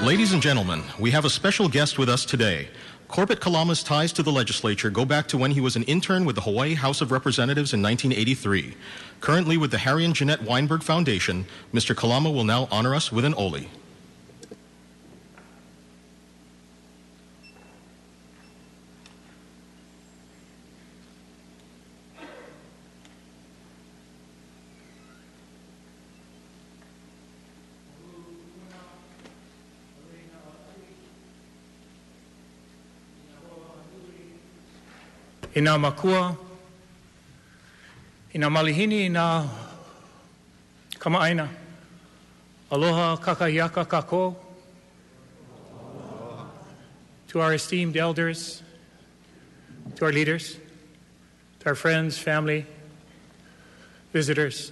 Ladies and gentlemen, we have a special guest with us today. Corbett Kalama's ties to the legislature go back to when he was an intern with the Hawaii House of Representatives in 1983. Currently with the Harry and Jeanette Weinberg Foundation, Mr. Kalama will now honor us with an ole. Ina makua, ina malihini, ina kamaaina. Aloha kakahiaka kako. To our esteemed elders, to our leaders, to our friends, family, visitors,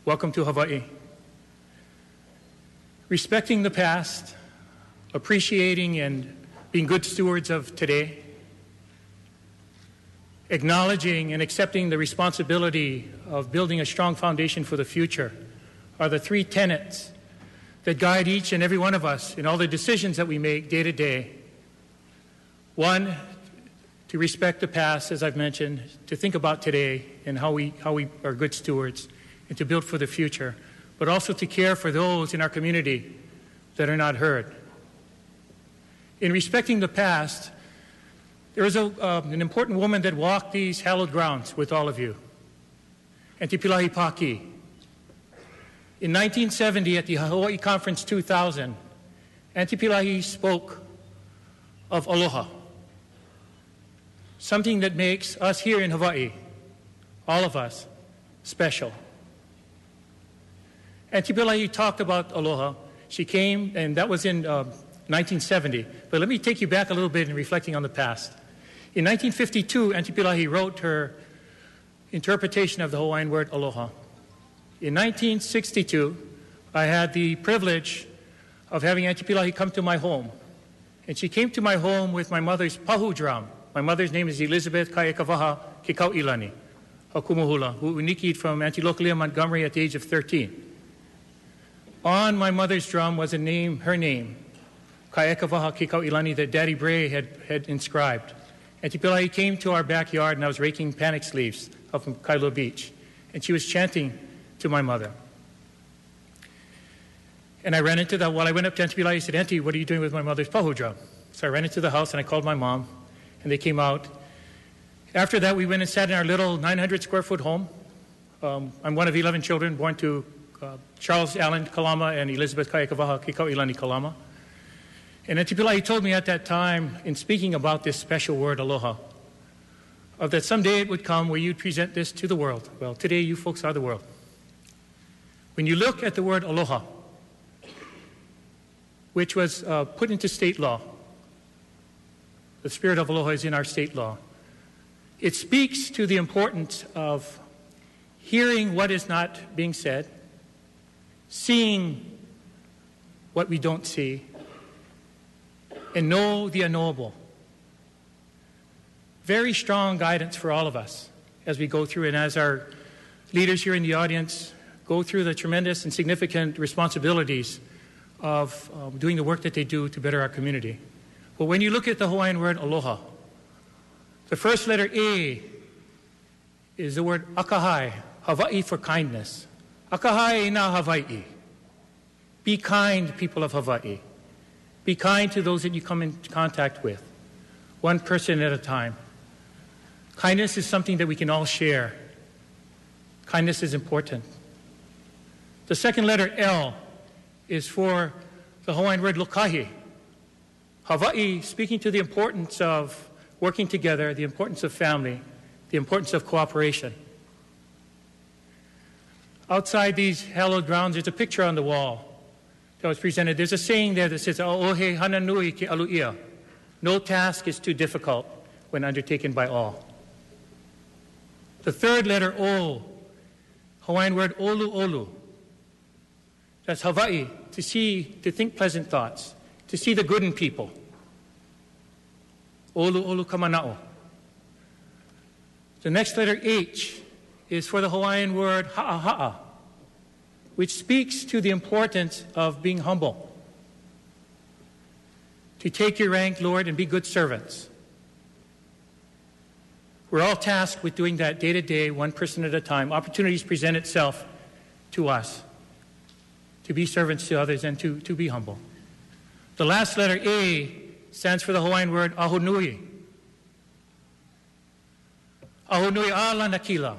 welcome to Hawaii. Respecting the past, appreciating and being good stewards of today, acknowledging and accepting the responsibility of building a strong foundation for the future are the three tenets that guide each and every one of us in all the decisions that we make day to day. One, to respect the past, as I've mentioned, to think about today and how we are good stewards, and to build for the future, but also to care for those in our community that are not heard. In respecting the past, there was an important woman that walked these hallowed grounds with all of you, Antipilahi Paki. In 1970, at the Hawaii Conference 2000, Antipilahi spoke of aloha, something that makes us here in Hawaii, all of us, special. Antipilahi talked about aloha. She came, and that was in 1970. But let me take you back a little bit in reflecting on the past. In 1952, Antipilahi wrote her interpretation of the Hawaiian word aloha. In 1962, I had the privilege of having Antipilahi come to my home. And she came to my home with my mother's pahu drum. My mother's name is Elizabeth Kaekavaha Kekauilani Hakumuhula, who unikied from Antilokalia, Montgomery at the age of 13. On my mother's drum was her name, Kaekavaha Kekauilani, that Daddy Bray had inscribed. Antipilahi came to our backyard, and I was raking panic leaves up from Kailua Beach, and she was chanting to my mother. And I ran into that. While I went up to Antipilahi, I said, "Auntie, what are you doing with my mother's pahu drum?" So I ran into the house, and I called my mom, and they came out. After that, we went and sat in our little 900-square-foot home. I'm one of 11 children born to Charles Allen Kalama and Elizabeth Kaekavaha Kekauilani Kalama. And Antipilahi told me at that time, in speaking about this special word, aloha, that someday it would come where you'd present this to the world. Well, today you folks are the world. When you look at the word aloha, which was put into state law, the spirit of aloha is in our state law, it speaks to the importance of hearing what is not being said, seeing what we don't see, and know the unknowable. Very strong guidance for all of us as we go through, and as our leaders here in the audience go through the tremendous and significant responsibilities of doing the work that they do to better our community. But when you look at the Hawaiian word aloha, the first letter A is the word akahai, Hawaii for kindness. Akahai na Hawaii. Be kind, people of Hawaii. Be kind to those that you come in contact with, one person at a time. Kindness is something that we can all share. Kindness is important. The second letter, L, is for the Hawaiian word lokahi. Hawaii, speaking to the importance of working together, the importance of family, the importance of cooperation. Outside these hallowed grounds, there's a picture on the wall that was presented. There's a saying there that says, "Aohe hana nui ke alu'ia." No task is too difficult when undertaken by all. The third letter, O, Hawaiian word olu olu. That's Hawaii, to think pleasant thoughts, to see the good in people. Olu olu kamana'o. The next letter, H, is for the Hawaiian word ha'aha'a, which speaks to the importance of being humble. to take your rank, Lord, and be good servants. We're all tasked with doing that day to day, one person at a time. Opportunities present itself to us to be servants to others and to be humble. The last letter, A, stands for the Hawaiian word ahonui. Ahonui ala nakila.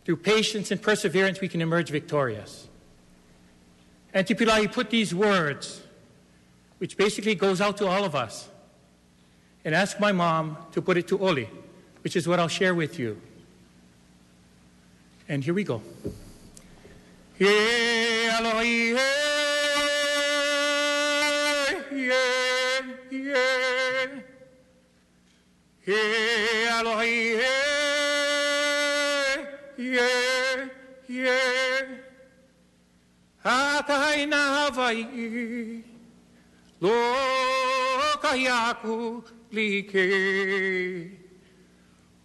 Through patience and perseverance, we can emerge victorious. And Tipilai put these words, which basically goes out to all of us, and ask my mom to put it to Oli, which is what I'll share with you. And here we go. He Elohim, He Elohim, Hataina Hawaii, Lo Kahiaku Like,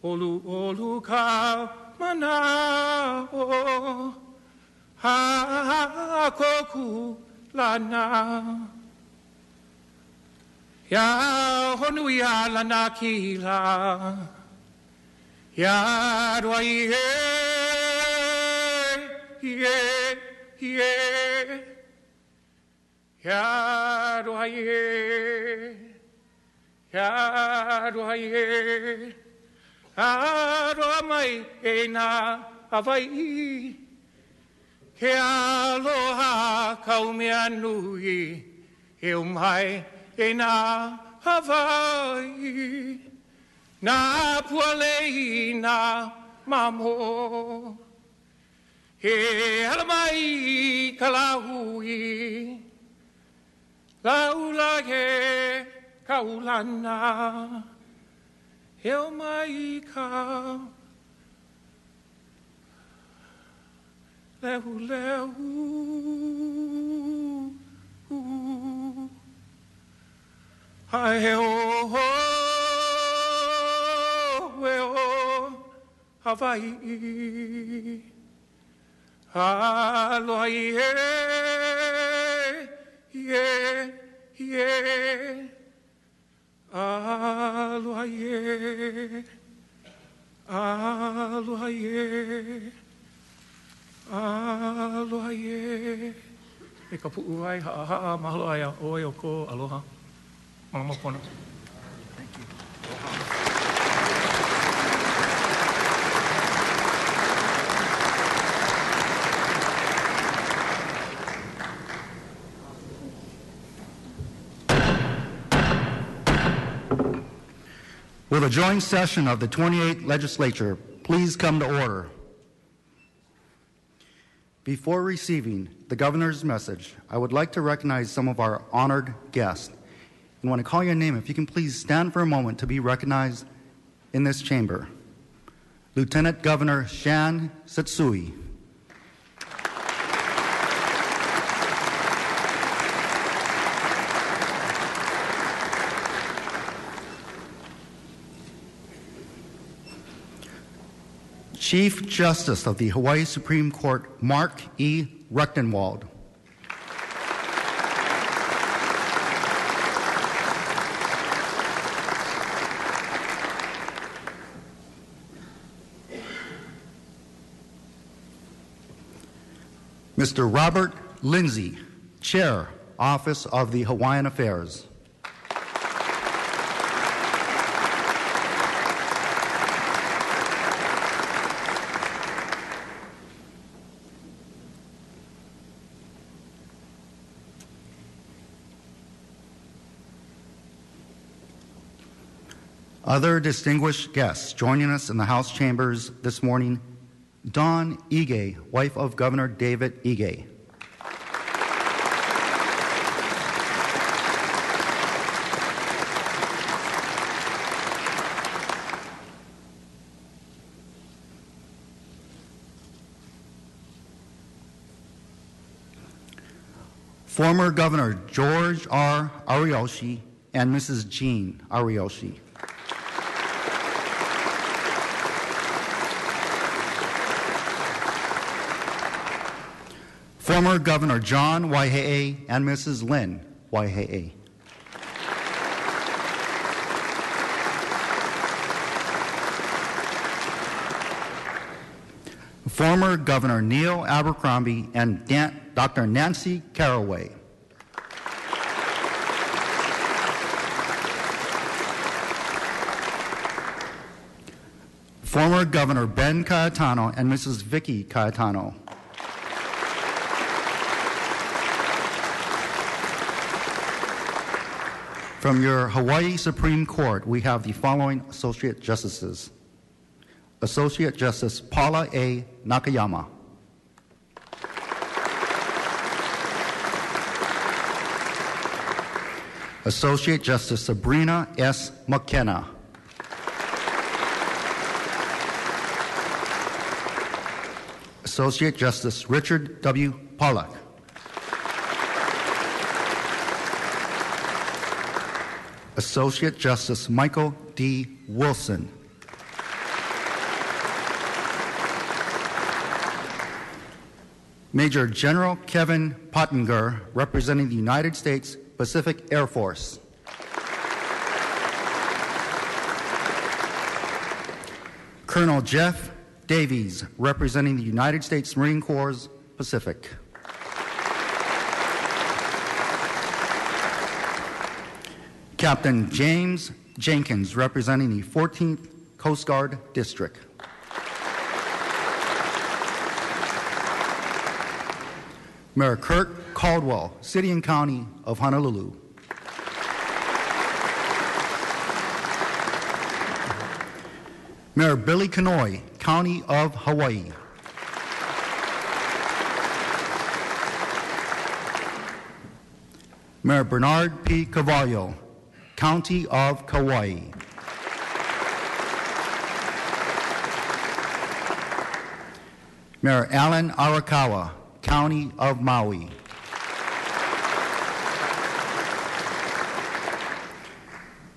Olu Ka Manao, Hakoku Lana, Ya Honuia Lana Kila, Ya Roi, Ya Roi, Ya Roi, Aromai ena Hawaii, He aloha kaumea nui, He umai ena Hawaii, Na pualei na mamo, He alamai kalahui, Laula he kaulana, Heo mai ka lehu lehu hai heo ho Hawaii Aloha Aloha Aloha Aloha E ka pu'u ai ha'a mahalo ai a oi o ko aloha Mama kona. Thank you. Will the joint session of the 28th Legislature please come to order? Before receiving the Governor's message, I would like to recognize some of our honored guests. And when I call your name, if you can please stand for a moment to be recognized in this chamber. Lieutenant Governor Shan Satsui. Chief Justice of the Hawaii Supreme Court, Mark E. Rechtenwald. Mr. Robert Lindsay, Chair, Office of the Hawaiian Affairs. Other distinguished guests joining us in the House chambers this morning, Dawn Ige, wife of Governor David Ige. Former Governor George R. Ariyoshi and Mrs. Jean Ariyoshi. Former Governor John Waihee and Mrs. Lynn Waihee. former Governor Neil Abercrombie and Dr. Nancy Caraway. Former Governor Ben Cayetano and Mrs. Vicky Cayetano. From your Hawaii Supreme Court, we have the following Associate Justices. Associate Justice Paula A. Nakayama. Associate Justice Sabrina S. McKenna. Associate Justice Richard W. Pollack. Associate Justice Michael D. Wilson. Major General Kevin Pottinger, representing the United States Pacific Air Force. Colonel Jeff Davies, representing the United States Marine Corps Pacific. Captain James Jenkins, representing the 14th Coast Guard District. Mayor Kirk Caldwell, City and County of Honolulu. Mayor Billy Kanoy, County of Hawaii. Mayor Bernard P. Cavallo, County of Kauai. Mayor Alan Arakawa, County of Maui.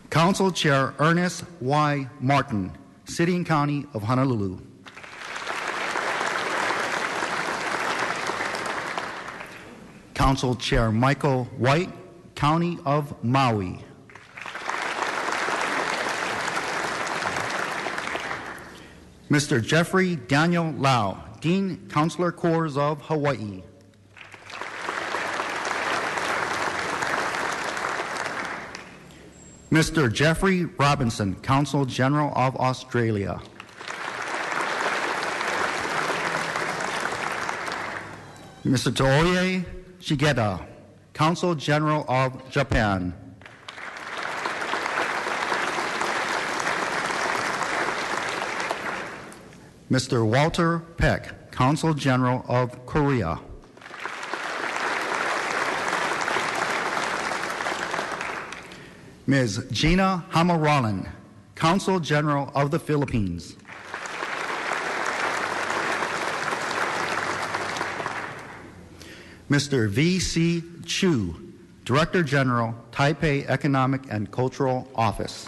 Council Chair Ernest Y. Martin, City and County of Honolulu. Council Chair Michael White, County of Maui. Mr. Jeffrey Daniel Lau, Dean Councilor Corps of Hawaii. Mr. Jeffrey Robinson, Consul General of Australia. Mr. Toye Shigeta, Consul General of Japan. Mr. Walter Peck, Consul General of Korea. Ms. Gina Hamaralan, Consul General of the Philippines. Mr. V.C. Chu, Director General, Taipei Economic and Cultural Office.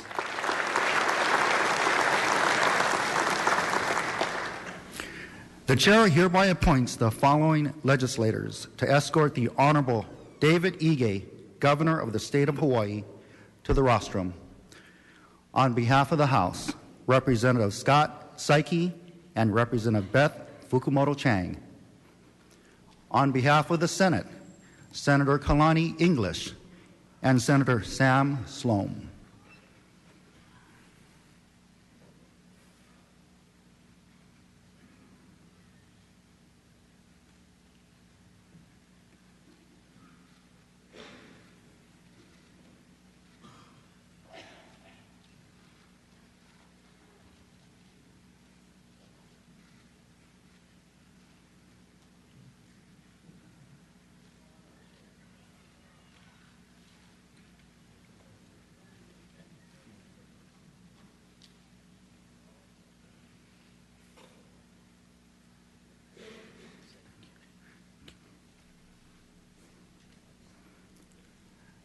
The Chair hereby appoints the following legislators to escort the Honorable David Ige, Governor of the State of Hawaii, to the rostrum. On behalf of the House, Representative Scott Saiki and Representative Beth Fukumoto Chang. On behalf of the Senate, Senator Kalani English and Senator Sam Sloan.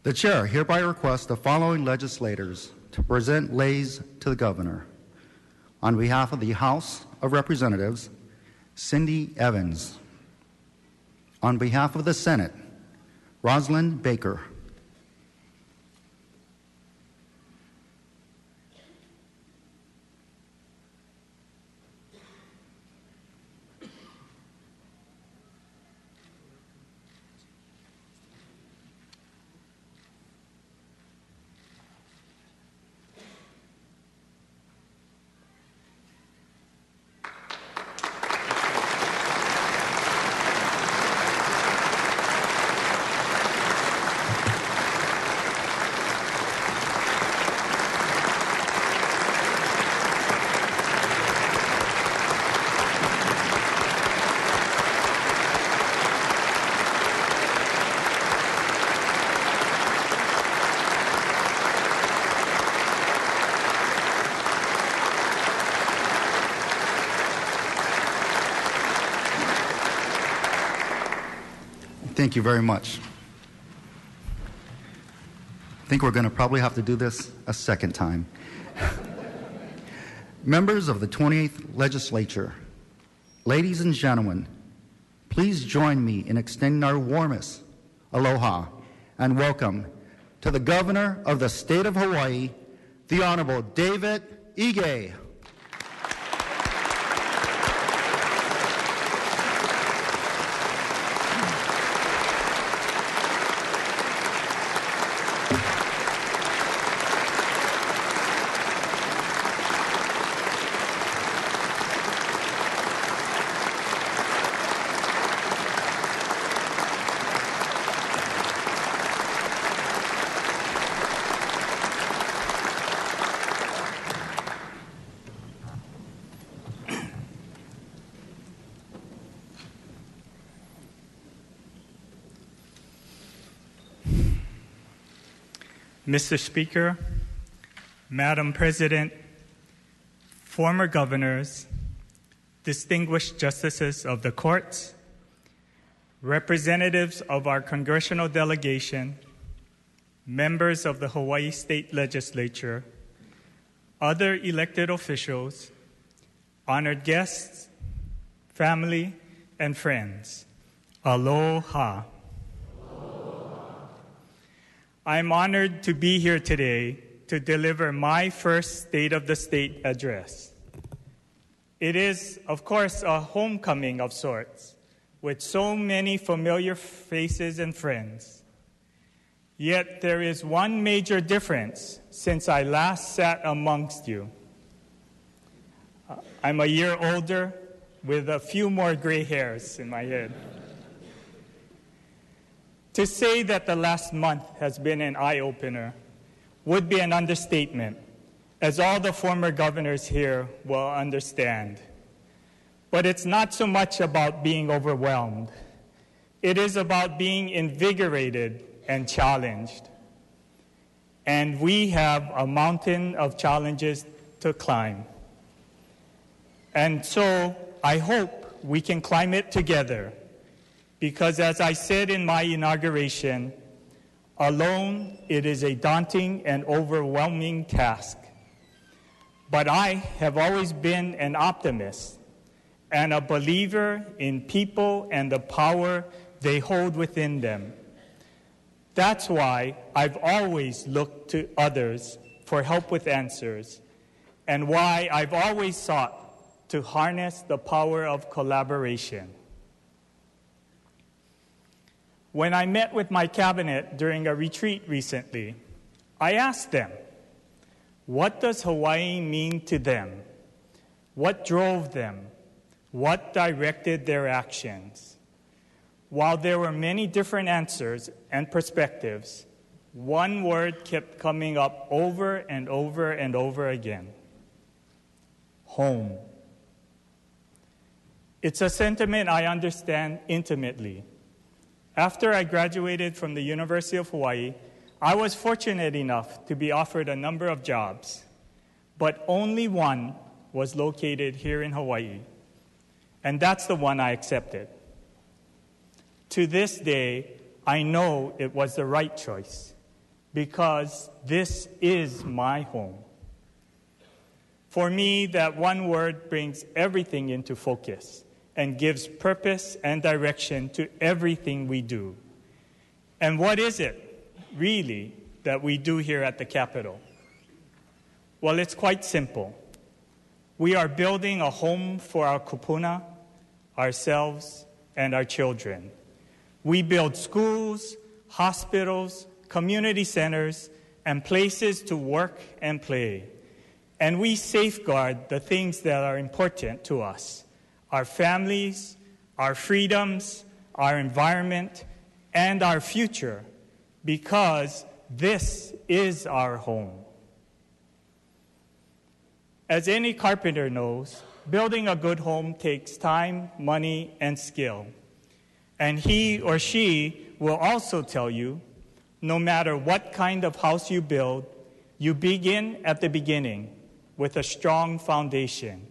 The Chair hereby requests the following legislators to present lays to the Governor. On behalf of the House of Representatives, Cindy Evans. On behalf of the Senate, Rosalind Baker. Thank you very much. I think we're going to probably have to do this a second time. Members of the 28th Legislature, ladies and gentlemen, please join me in extending our warmest aloha and welcome to the Governor of the State of Hawaii, the Honorable David Ige. Mr. Speaker, Madam President, former governors, distinguished justices of the courts, representatives of our congressional delegation, members of the Hawaii State Legislature, other elected officials, honored guests, family, and friends, aloha. I'm honored to be here today to deliver my first State of the State address. It is, of course, a homecoming of sorts, with so many familiar faces and friends. Yet there is one major difference since I last sat amongst you. I'm a year older with a few more gray hairs in my head. To say that the last month has been an eye-opener would be an understatement, as all the former governors here will understand. But it's not so much about being overwhelmed. It is about being invigorated and challenged. And we have a mountain of challenges to climb. And so I hope we can climb it together. Because as I said in my inauguration, alone it is a daunting and overwhelming task. But I have always been an optimist and a believer in people and the power they hold within them. That's why I've always looked to others for help with answers, and why I've always sought to harness the power of collaboration. When I met with my cabinet during a retreat recently, I asked them, what does Hawaii mean to them? What drove them? What directed their actions? While there were many different answers and perspectives, one word kept coming up over and over and over again: home. It's a sentiment I understand intimately. After I graduated from the University of Hawaii, I was fortunate enough to be offered a number of jobs, but only one was located here in Hawaii, and that's the one I accepted. To this day, I know it was the right choice, because this is my home. For me, that one word brings everything into focus and gives purpose and direction to everything we do. And what is it, really, that we do here at the Capitol? Well, it's quite simple. We are building a home for our kupuna, ourselves, and our children. We build schools, hospitals, community centers, and places to work and play. And we safeguard the things that are important to us: our families, our freedoms, our environment, and our future, because this is our home. As any carpenter knows, building a good home takes time, money, and skill. And he or she will also tell you, no matter what kind of house you build, you begin at the beginning with a strong foundation.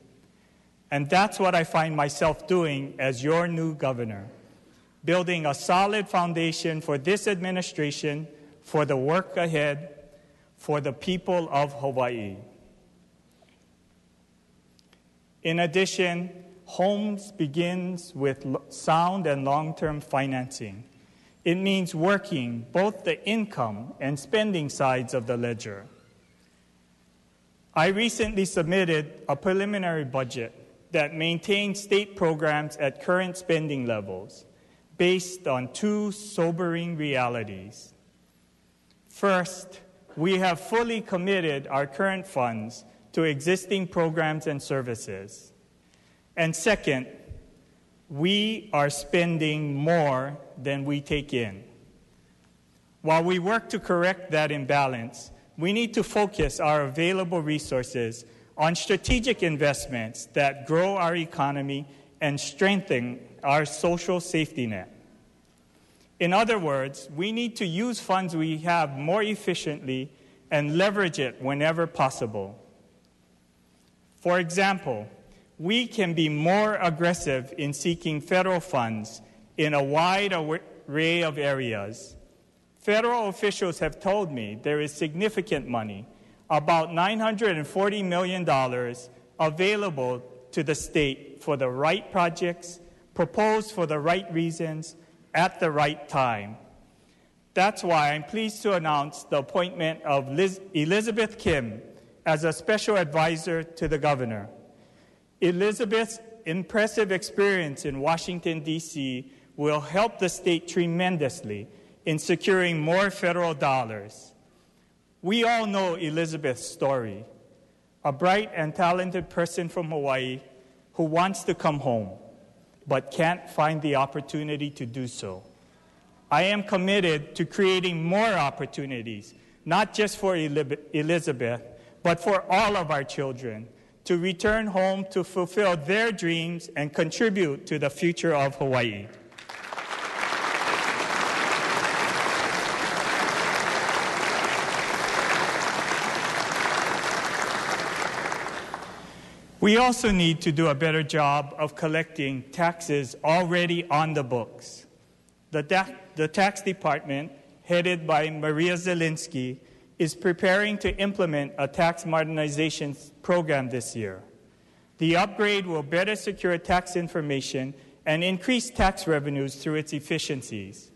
And that's what I find myself doing as your new governor, building a solid foundation for this administration, for the work ahead, for the people of Hawaii. In addition, homes begins with sound and long-term financing. It means working both the income and spending sides of the ledger. I recently submitted a preliminary budget that maintains state programs at current spending levels based on two sobering realities. First, we have fully committed our current funds to existing programs and services. And second, we are spending more than we take in. While we work to correct that imbalance, we need to focus our available resources on strategic investments that grow our economy and strengthen our social safety net. In other words, we need to use funds we have more efficiently and leverage it whenever possible. For example, we can be more aggressive in seeking federal funds in a wide array of areas. Federal officials have told me there is significant money, about $940 million, available to the state for the right projects, proposed for the right reasons, at the right time. That's why I'm pleased to announce the appointment of Elizabeth Kim as a special advisor to the governor. Elizabeth's impressive experience in Washington, D.C. will help the state tremendously in securing more federal dollars. We all know Elizabeth's story, a bright and talented person from Hawaii who wants to come home but can't find the opportunity to do so. I am committed to creating more opportunities, not just for Elizabeth, but for all of our children, to return home to fulfill their dreams and contribute to the future of Hawaii. We also need to do a better job of collecting taxes already on the books. The tax department, headed by Maria Zielinski, is preparing to implement a tax modernization program this year. The upgrade will better secure tax information and increase tax revenues through its efficiencies.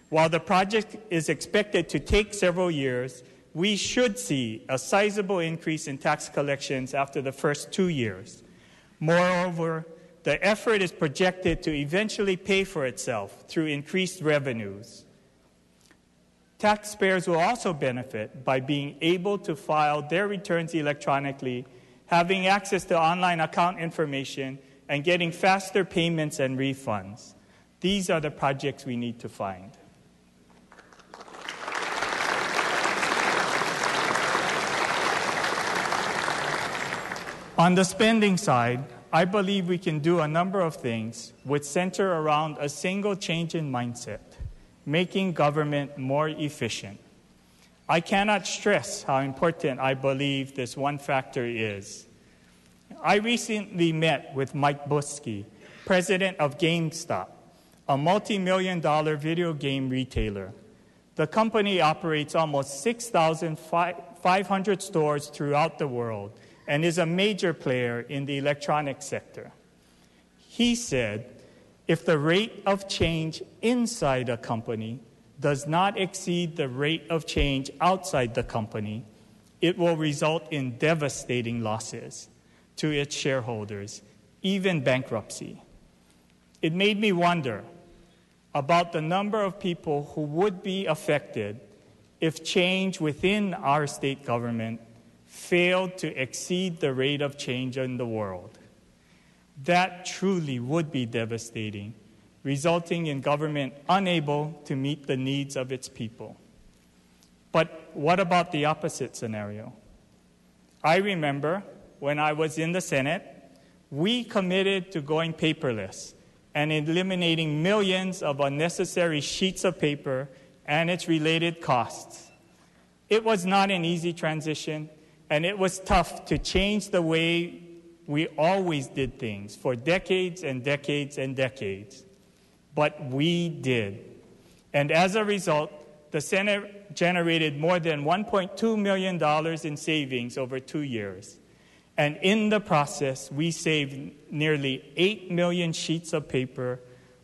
While the project is expected to take several years, we should see a sizable increase in tax collections after the first 2 years. Moreover, the effort is projected to eventually pay for itself through increased revenues. Taxpayers will also benefit by being able to file their returns electronically, having access to online account information, and getting faster payments and refunds. These are the projects we need to find. On the spending side, I believe we can do a number of things which center around a single change in mindset, making government more efficient. I cannot stress how important I believe this one factor is. I recently met with Mike Buskey, president of GameStop, a multi-million-dollar video game retailer. The company operates almost 6,500 stores throughout the world and is a major player in the electronics sector. He said, if the rate of change inside a company does not exceed the rate of change outside the company, it will result in devastating losses to its shareholders, even bankruptcy. It made me wonder about the number of people who would be affected if change within our state government failed to exceed the rate of change in the world. That truly would be devastating, resulting in government unable to meet the needs of its people. But what about the opposite scenario? I remember when I was in the Senate, we committed to going paperless and eliminating millions of unnecessary sheets of paper and its related costs. It was not an easy transition, and it was tough to change the way we always did things for decades and decades and decades. but we did. And as a result, the Senate generated more than $1.2 million in savings over 2 years. And in the process, we saved nearly 8 million sheets of paper,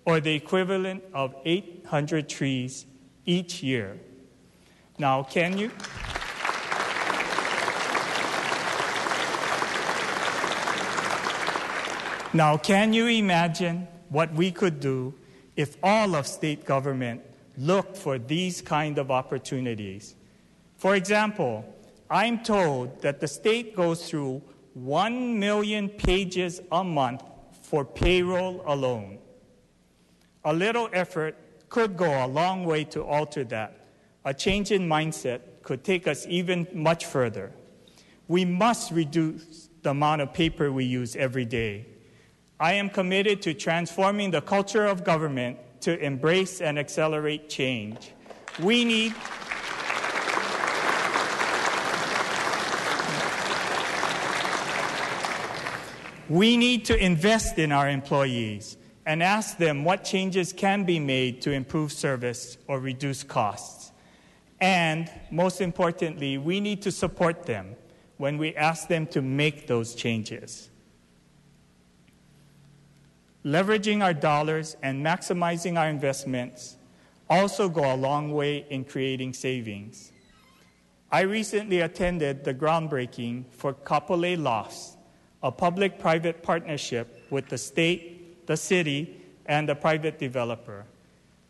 or the equivalent of 800 trees each year. Now, can you imagine what we could do if all of state government looked for these kind of opportunities? For example, I'm told that the state goes through 1 million pages a month for payroll alone. A little effort could go a long way to alter that. A change in mindset could take us even much further. We must reduce the amount of paper we use every day. I am committed to transforming the culture of government to embrace and accelerate change. We need to invest in our employees and ask them what changes can be made to improve service or reduce costs. And most importantly, we need to support them when we ask them to make those changes. Leveraging our dollars and maximizing our investments also go a long way in creating savings. I recently attended the groundbreaking for Kapolei Lofts, a public-private partnership with the state, the city, and the private developer.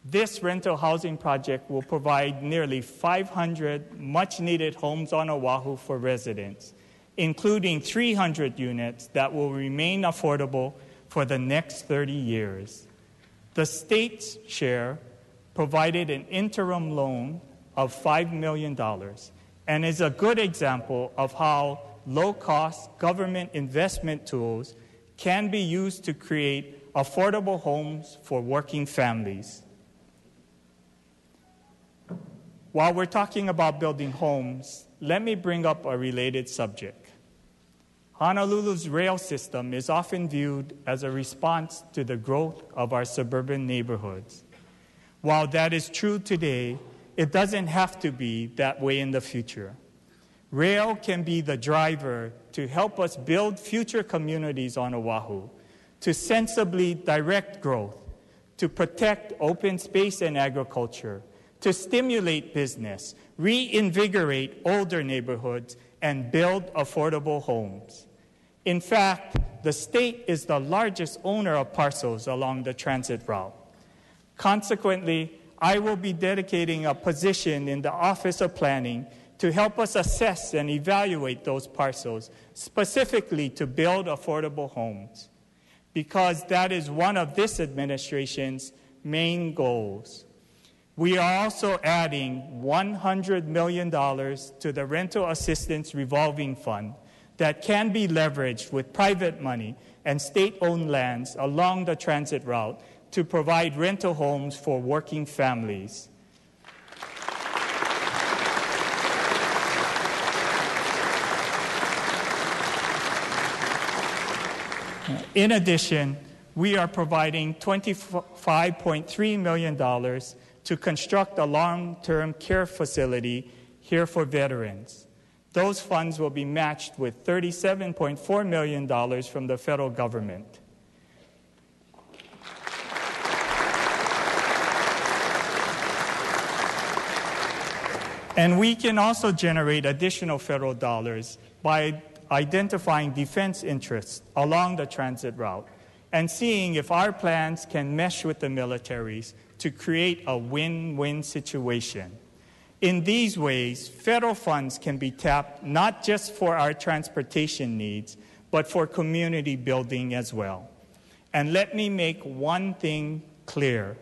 This rental housing project will provide nearly 500 much-needed homes on Oahu for residents, including 300 units that will remain affordable for the next 30 years. The state's share provided an interim loan of $5 million and is a good example of how low-cost government investment tools can be used to create affordable homes for working families. While we're talking about building homes, let me bring up a related subject. Honolulu's rail system is often viewed as a response to the growth of our suburban neighborhoods. While that is true today, it doesn't have to be that way in the future. Rail can be the driver to help us build future communities on Oahu, to sensibly direct growth, to protect open space and agriculture, to stimulate business, reinvigorate older neighborhoods, and build affordable homes. In fact, the state is the largest owner of parcels along the transit route. Consequently, I will be dedicating a position in the Office of Planning to help us assess and evaluate those parcels, specifically to build affordable homes, because that is one of this administration's main goals. We are also adding $100 million to the Rental Assistance Revolving Fund that can be leveraged with private money and state-owned lands along the transit route to provide rental homes for working families. In addition, we are providing $25.3 million to construct a long-term care facility here for veterans. Those funds will be matched with $37.4 million from the federal government. And we can also generate additional federal dollars by identifying defense interests along the transit route and seeing if our plans can mesh with the military's to create a win-win situation. In these ways, federal funds can be tapped not just for our transportation needs, but for community building as well. And let me make one thing clear.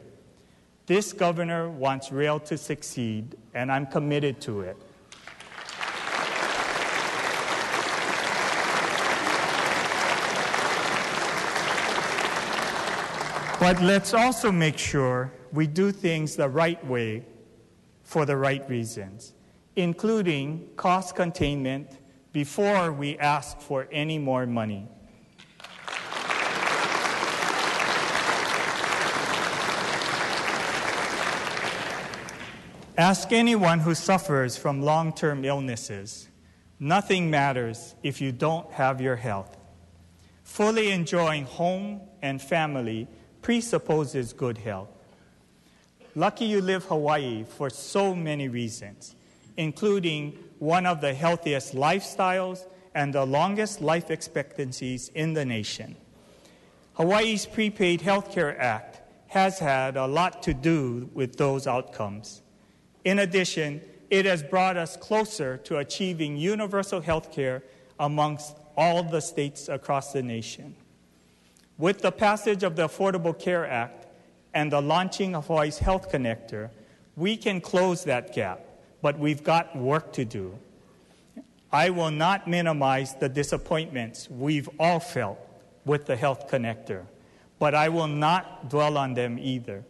This governor wants rail to succeed, and I'm committed to it. But let's also make sure we do things the right way for the right reasons, including cost containment before we ask for any more money. Ask anyone who suffers from long-term illnesses. Nothing matters if you don't have your health. Fully enjoying home and family presupposes good health. Lucky you live Hawaii for so many reasons, including one of the healthiest lifestyles and the longest life expectancies in the nation. Hawaii's Prepaid Healthcare Act has had a lot to do with those outcomes. In addition, it has brought us closer to achieving universal health care amongst all the states across the nation. With the passage of the Affordable Care Act and the launching of Hawaii's Health Connector, we can close that gap, but we've got work to do. I will not minimize the disappointments we've all felt with the Health Connector, but I will not dwell on them either.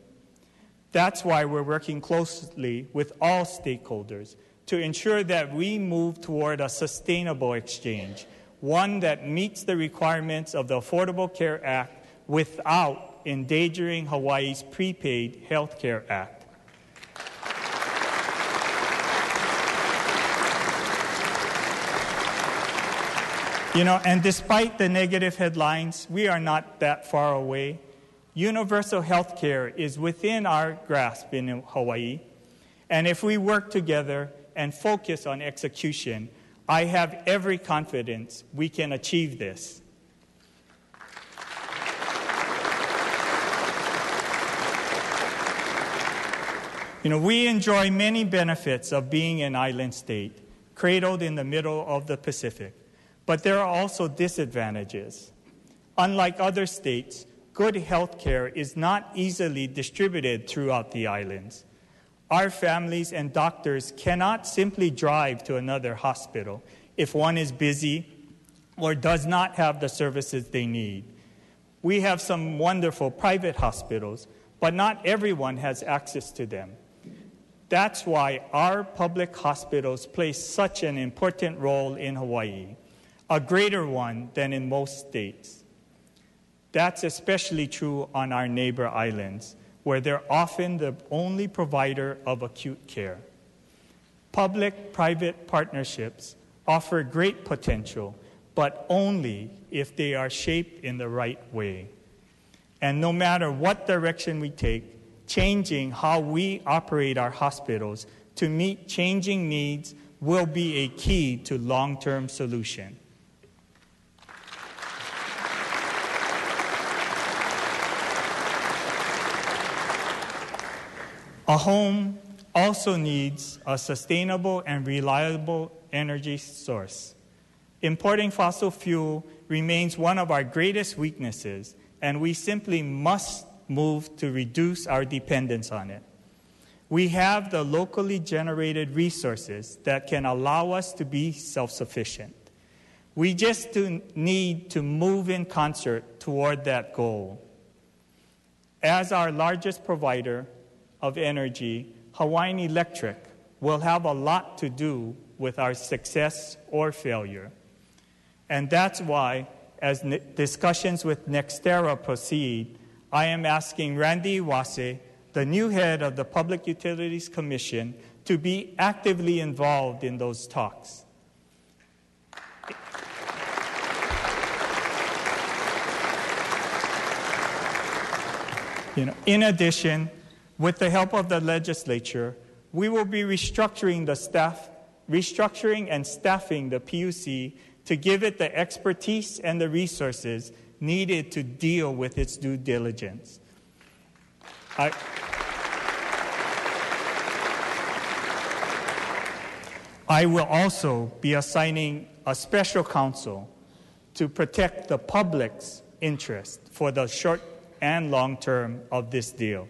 That's why we're working closely with all stakeholders to ensure that we move toward a sustainable exchange, one that meets the requirements of the Affordable Care Act without endangering Hawaii's Prepaid Health Care Act. And despite the negative headlines, we are not that far away. Universal health care is within our grasp in Hawaii. And if we work together and focus on execution, I have every confidence we can achieve this. We enjoy many benefits of being an island state, cradled in the middle of the Pacific. But there are also disadvantages. Unlike other states, good health care is not easily distributed throughout the islands. Our families and doctors cannot simply drive to another hospital if one is busy or does not have the services they need. We have some wonderful private hospitals, but not everyone has access to them. That's why our public hospitals play such an important role in Hawaii, a greater one than in most states. That's especially true on our neighbor islands, where they're often the only provider of acute care. Public-private partnerships offer great potential, but only if they are shaped in the right way. And no matter what direction we take, changing how we operate our hospitals to meet changing needs will be a key to long-term solution. A home also needs a sustainable and reliable energy source. Importing fossil fuel remains one of our greatest weaknesses, and we simply must move to reduce our dependence on it. We have the locally generated resources that can allow us to be self-sufficient. We just need to move in concert toward that goal. As our largest provider of energy, Hawaiian Electric will have a lot to do with our success or failure. And that's why, as discussions with NextEra proceed, I am asking Randy Iwase, the new head of the Public Utilities Commission, to be actively involved in those talks. In addition, with the help of the legislature, we will be restructuring and staffing the PUC to give it the expertise and the resources needed to deal with its due diligence. I will also be assigning a special counsel to protect the public's interest for the short and long term of this deal.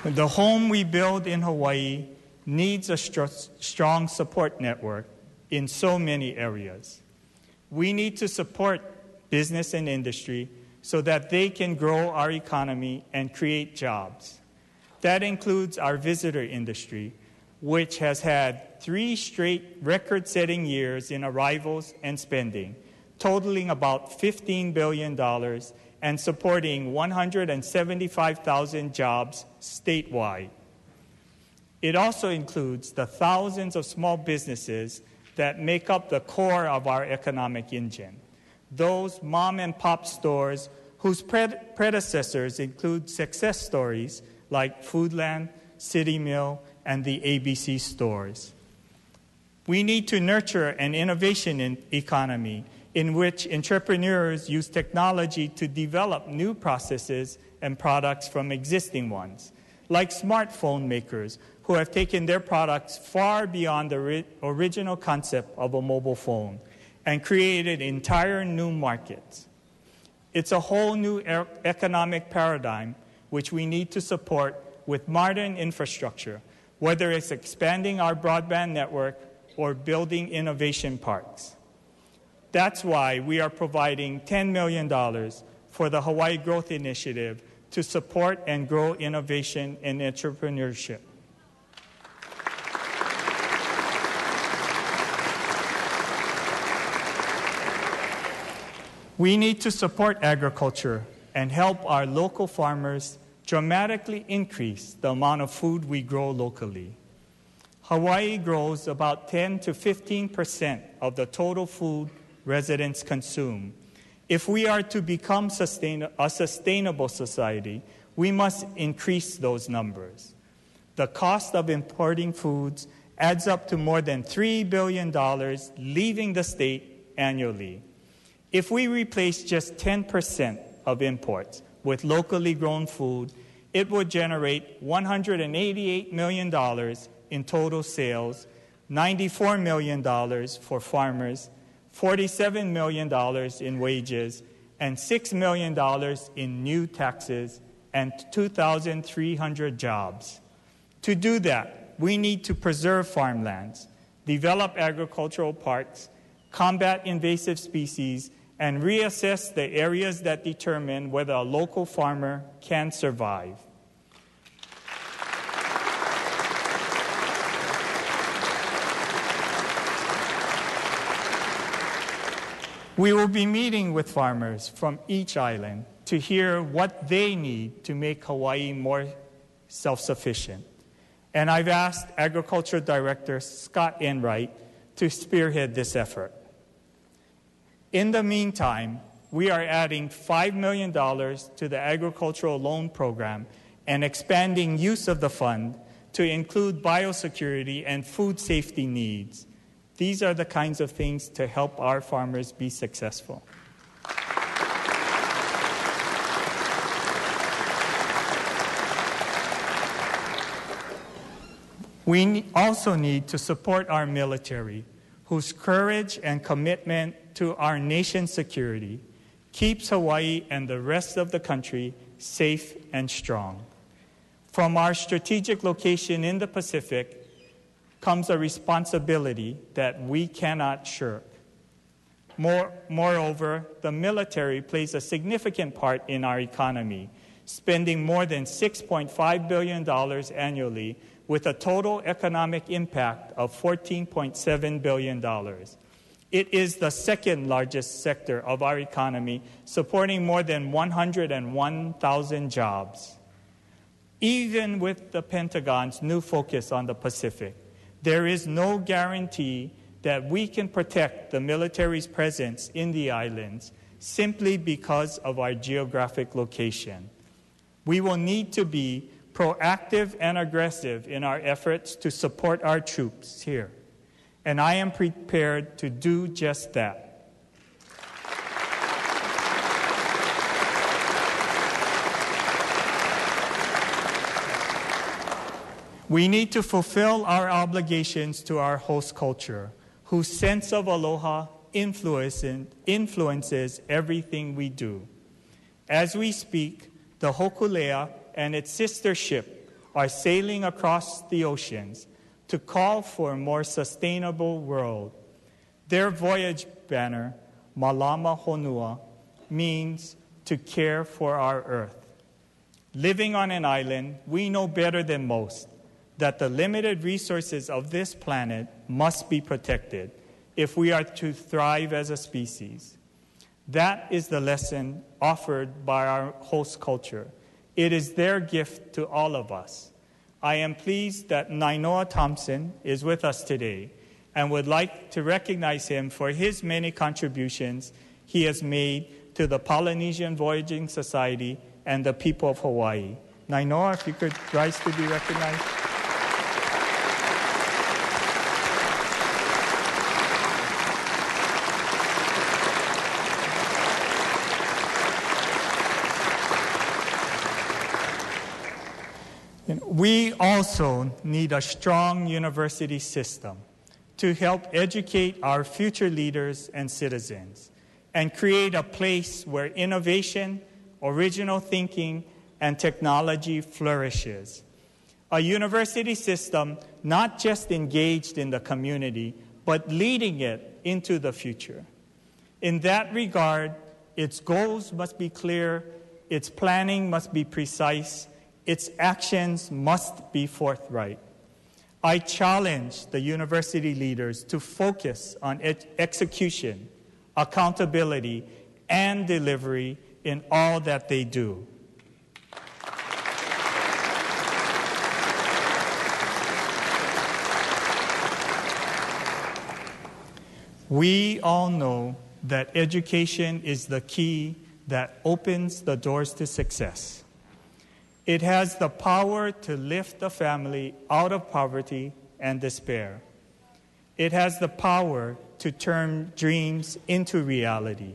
The home we build in Hawaii needs a strong support network in so many areas. We need to support business and industry so that they can grow our economy and create jobs. That includes our visitor industry, which has had 3 straight record-setting years in arrivals and spending, totaling about $15 billion and supporting 175,000 jobs statewide. It also includes the thousands of small businesses that make up the core of our economic engine. Those mom and pop stores whose predecessors include success stories like Foodland, City Mill, and the ABC stores. We need to nurture an innovation economy in which entrepreneurs use technology to develop new processes and products from existing ones, like smartphone makers who have taken their products far beyond the original concept of a mobile phone and created entire new markets. It's a whole new economic paradigm which we need to support with modern infrastructure, whether it's expanding our broadband network or building innovation parks. That's why we are providing $10 million for the Hawaii Growth Initiative to support and grow innovation and entrepreneurship. We need to support agriculture and help our local farmers dramatically increase the amount of food we grow locally. Hawaii grows about 10 to 15% of the total food residents consume. If we are to become a sustainable society, we must increase those numbers. The cost of importing foods adds up to more than $3 billion leaving the state annually. If we replace just 10% of imports with locally grown food, it would generate $188 million in total sales, $94 million for farmers, $47 million in wages, and $6 million in new taxes, and 2,300 jobs. To do that, we need to preserve farmlands, develop agricultural parks, combat invasive species, and reassess the areas that determine whether a local farmer can survive. We will be meeting with farmers from each island to hear what they need to make Hawaii more self-sufficient. And I've asked Agriculture Director Scott Enright to spearhead this effort. In the meantime, we are adding $5 million to the agricultural loan program and expanding use of the fund to include biosecurity and food safety needs. These are the kinds of things to help our farmers be successful. We also need to support our military, whose courage and commitment to our nation's security keeps Hawaii and the rest of the country safe and strong. From our strategic location in the Pacific comes a responsibility that we cannot shirk. Moreover, the military plays a significant part in our economy, spending more than $6.5 billion annually with a total economic impact of $14.7 billion. It is the second largest sector of our economy, supporting more than 101,000 jobs. Even with the Pentagon's new focus on the Pacific, there is no guarantee that we can protect the military's presence in the islands simply because of our geographic location. We will need to be proactive and aggressive in our efforts to support our troops here, and I am prepared to do just that. We need to fulfill our obligations to our host culture, whose sense of aloha influences everything we do. As we speak, the Hokulea and its sister ship are sailing across the oceans to call for a more sustainable world. Their voyage banner, Malama Honua, means to care for our earth. Living on an island, we know better than most that the limited resources of this planet must be protected if we are to thrive as a species. That is the lesson offered by our host culture. It is their gift to all of us. I am pleased that Nainoa Thompson is with us today and would like to recognize him for his many contributions he has made to the Polynesian Voyaging Society and the people of Hawaii. Nainoa, if you could rise to be recognized. We also need a strong university system to help educate our future leaders and citizens and create a place where innovation, original thinking, and technology flourishes. A university system not just engaged in the community, but leading it into the future. In that regard, its goals must be clear, its planning must be precise, its actions must be forthright. I challenge the university leaders to focus on execution, accountability, and delivery in all that they do. We all know that education is the key that opens the doors to success. It has the power to lift a family out of poverty and despair. It has the power to turn dreams into reality.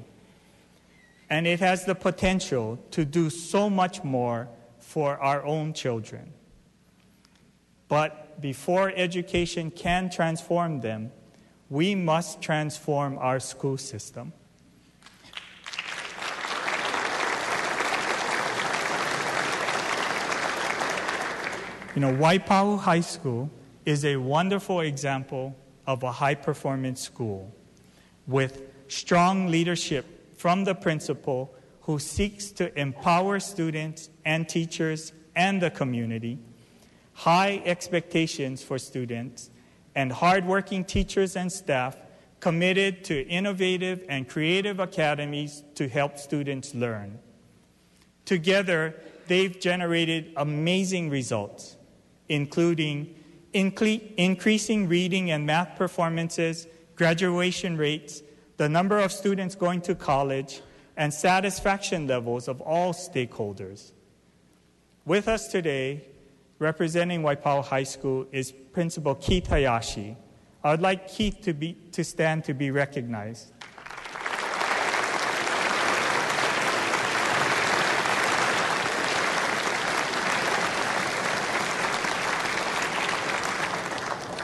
And it has the potential to do so much more for our own children. But before education can transform them, we must transform our school system. Waipahu High School is a wonderful example of a high-performance school with strong leadership from the principal who seeks to empower students and teachers and the community, high expectations for students, and hardworking teachers and staff committed to innovative and creative academies to help students learn. Together, they've generated amazing results, including increasing reading and math performances, graduation rates, the number of students going to college, and satisfaction levels of all stakeholders. With us today, representing Waipahu High School, is Principal Keith Hayashi. I would like Keith to stand to be recognized.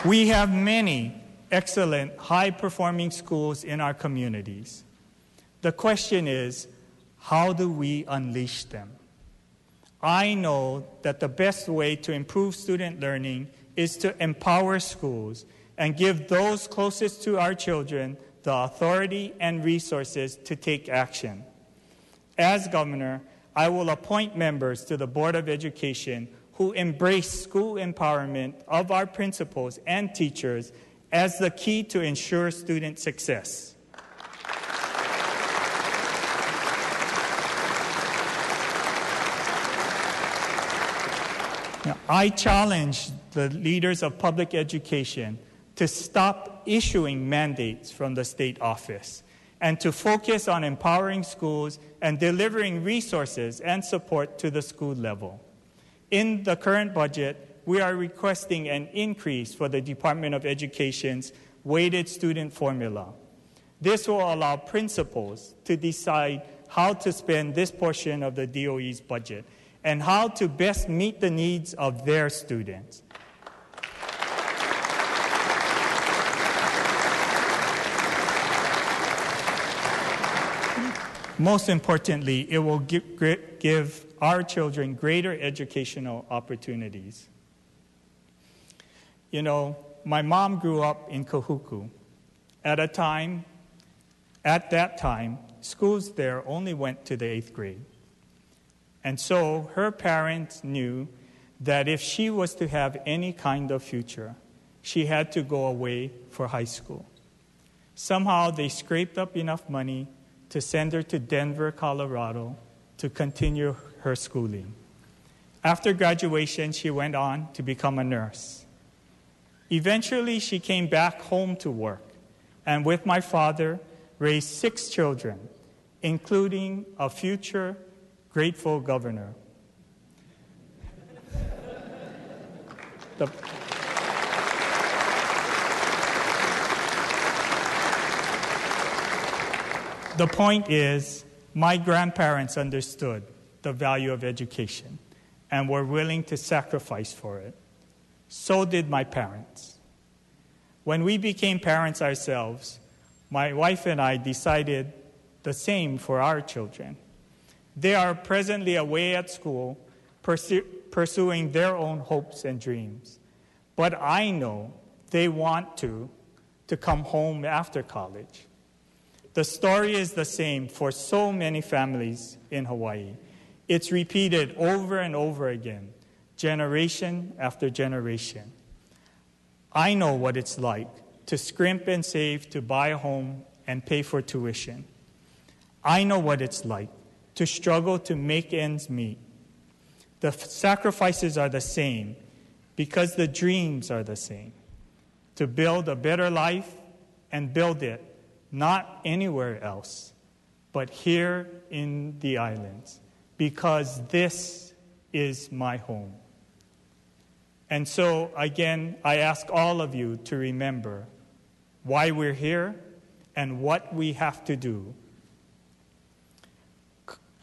We have many excellent, high-performing schools in our communities. The question is, how do we unleash them? I know that the best way to improve student learning is to empower schools and give those closest to our children the authority and resources to take action. As governor, I will appoint members to the Board of Education who embrace school empowerment of our principals and teachers as the key to ensure student success. Now, I challenge the leaders of public education to stop issuing mandates from the state office and to focus on empowering schools and delivering resources and support to the school level. In the current budget, we are requesting an increase for the Department of Education's weighted student formula. This will allow principals to decide how to spend this portion of the DOE's budget and how to best meet the needs of their students. Most importantly, it will give our children greater educational opportunities. My mom grew up in Kahuku. At that time, schools there only went to the 8th grade. And so her parents knew that if she was to have any kind of future, she had to go away for high school. Somehow they scraped up enough money to send her to Denver, Colorado, to continue her schooling. After graduation, she went on to become a nurse. Eventually, she came back home to work, and with my father, raised 6 children, including a future grateful governor. The point is, my grandparents understood the value of education and were willing to sacrifice for it. So did my parents. When we became parents ourselves, my wife and I decided the same for our children. They are presently away at school, pursuing their own hopes and dreams. But I know they want to come home after college. The story is the same for so many families in Hawaii. It's repeated over and over again, generation after generation. I know what it's like to scrimp and save to buy a home and pay for tuition. I know what it's like to struggle to make ends meet. The sacrifices are the same because the dreams are the same. To build a better life and build it not anywhere else, but here in the islands, because this is my home. And so, again, I ask all of you to remember why we're here and what we have to do.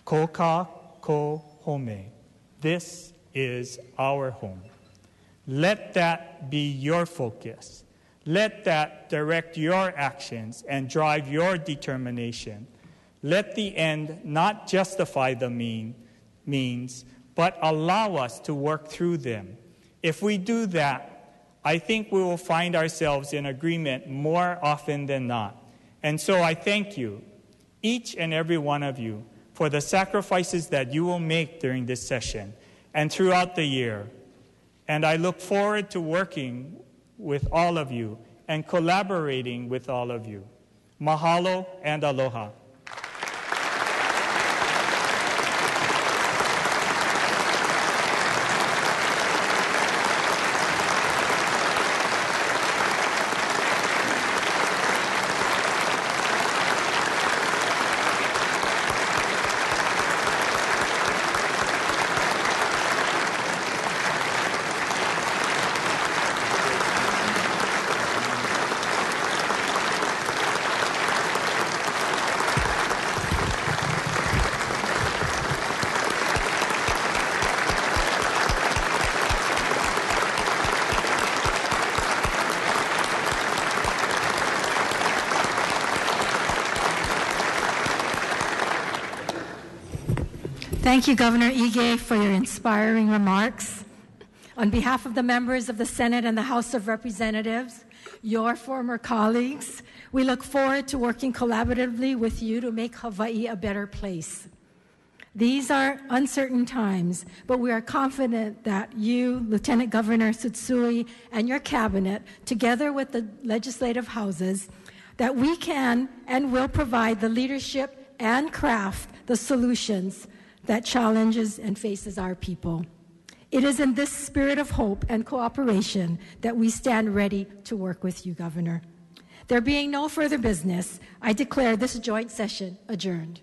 Koka ko home. This is our home. Let that be your focus. Let that direct your actions and drive your determination. Let the end not justify the means, but allow us to work through them. If we do that, I think we will find ourselves in agreement more often than not. And so I thank you, each and every one of you, for the sacrifices that you will make during this session and throughout the year. And I look forward to working with all of you and collaborating with all of you. Mahalo and aloha. Thank you, Governor Ige, for your inspiring remarks. On behalf of the members of the Senate and the House of Representatives, your former colleagues, we look forward to working collaboratively with you to make Hawaii a better place. These are uncertain times, but we are confident that you, Lieutenant Governor Tsutsui, and your cabinet, together with the legislative houses, that we can and will provide the leadership and craft the solutions that challenges and faces our people. It is in this spirit of hope and cooperation that we stand ready to work with you, Governor. There being no further business, I declare this joint session adjourned.